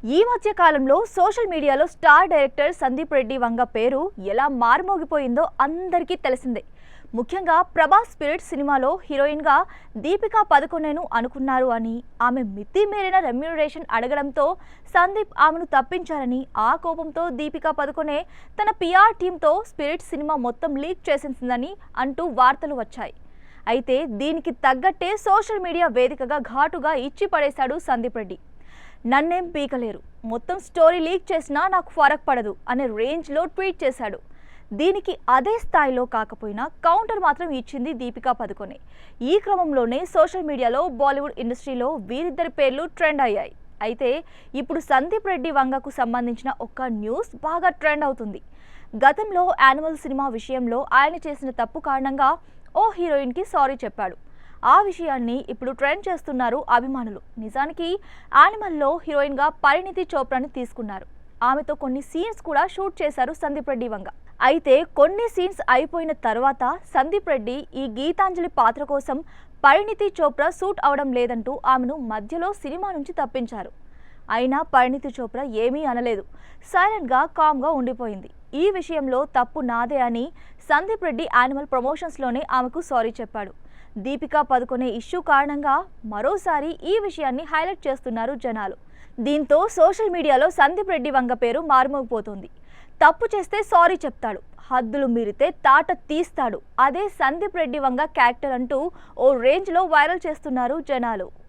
ఈ మధ్య కాలంలో సోషల్ మీడియాలో స్టార్ డైరెక్టర్ సందీప్ రెడ్డి వంగ పేరు ఎలా మారుమోగిపోయిందో అందరికీ తెలిసిందే. ముఖ్యంగా ప్రభాస్ స్పిరిట్ సినిమాలో హీరోయిన్గా దీపికా పదుకొనెను అనుకున్నారు అని, ఆమె మితిమీరిన రెమ్యూనరేషన్ అడగడంతో సందీప్ ఆమెను తప్పించారని, ఆ కోపంతో దీపికా పదుకొనె తన పిఆర్ టీంతో స్పిరిట్ సినిమా మొత్తం లీక్ చేసిందని అంటూ వార్తలు వచ్చాయి. అయితే దీనికి తగ్గట్టే సోషల్ మీడియా వేదికగా ఘాటుగా ఇచ్చి పడేశాడు సందీప్ రెడ్డి. నన్నేం పీకలేరు, మొత్తం స్టోరీ లీక్ చేసినా నాకు ఫరక్ పడదు అనే రేంజ్లో ట్వీట్ చేశాడు. దీనికి అదే స్థాయిలో కాకపోయినా కౌంటర్ మాత్రం ఇచ్చింది దీపికా పదుకొనె. ఈ క్రమంలోనే సోషల్ మీడియాలో బాలీవుడ్ ఇండస్ట్రీలో వీరిద్దరి పేర్లు ట్రెండ్ అయ్యాయి. అయితే ఇప్పుడు సందీప్ రెడ్డి వంగకు సంబంధించిన ఒక న్యూస్ బాగా ట్రెండ్ అవుతుంది. గతంలో యానిమల్ సినిమా విషయంలో ఆయన చేసిన తప్పు కారణంగా ఓ హీరోయిన్కి సారీ చెప్పాడు. ఆ విషయాన్ని ఇప్పుడు ట్రెండ్ చేస్తున్నారు అభిమానులు. నిజానికి యానిమల్లో హీరోయిన్గా పరిణీతి చోప్రాని తీసుకున్నారు. ఆమెతో కొన్ని సీన్స్ కూడా షూట్ చేశారు సందీప్ రెడ్డి వంగ. అయితే కొన్ని సీన్స్ అయిపోయిన తర్వాత సందీప్ రెడ్డి ఈ గీతాంజలి పాత్ర కోసం పరిణీతి చోప్రా సూట్ అవడం లేదంటూ ఆమెను మధ్యలో సినిమా నుంచి తప్పించారు. అయినా పరిణీతి చోప్రా ఏమీ అనలేదు, సైలెంట్గా కామ్గా ఉండిపోయింది. ఈ విషయంలో తప్పు నాదే అని సందీప్ రెడ్డి యానిమల్ ప్రమోషన్స్లోనే ఆమెకు సారీ చెప్పాడు. దీపికా పదుకొనె ఇష్యూ కారణంగా మరోసారి ఈ విషయాన్ని హైలైట్ చేస్తున్నారు జనాలు. దీంతో సోషల్ మీడియాలో సందీప్ రెడ్డి వంగ పేరు మారుమోగిపోతుంది. తప్పు చేస్తే సారీ చెప్తాడు, హద్దులు మీరితే తాట తీస్తాడు, అదే సందీప్ రెడ్డి వంగ క్యారెక్టర్ అంటూ ఓ రేంజ్లో వైరల్ చేస్తున్నారు జనాలు.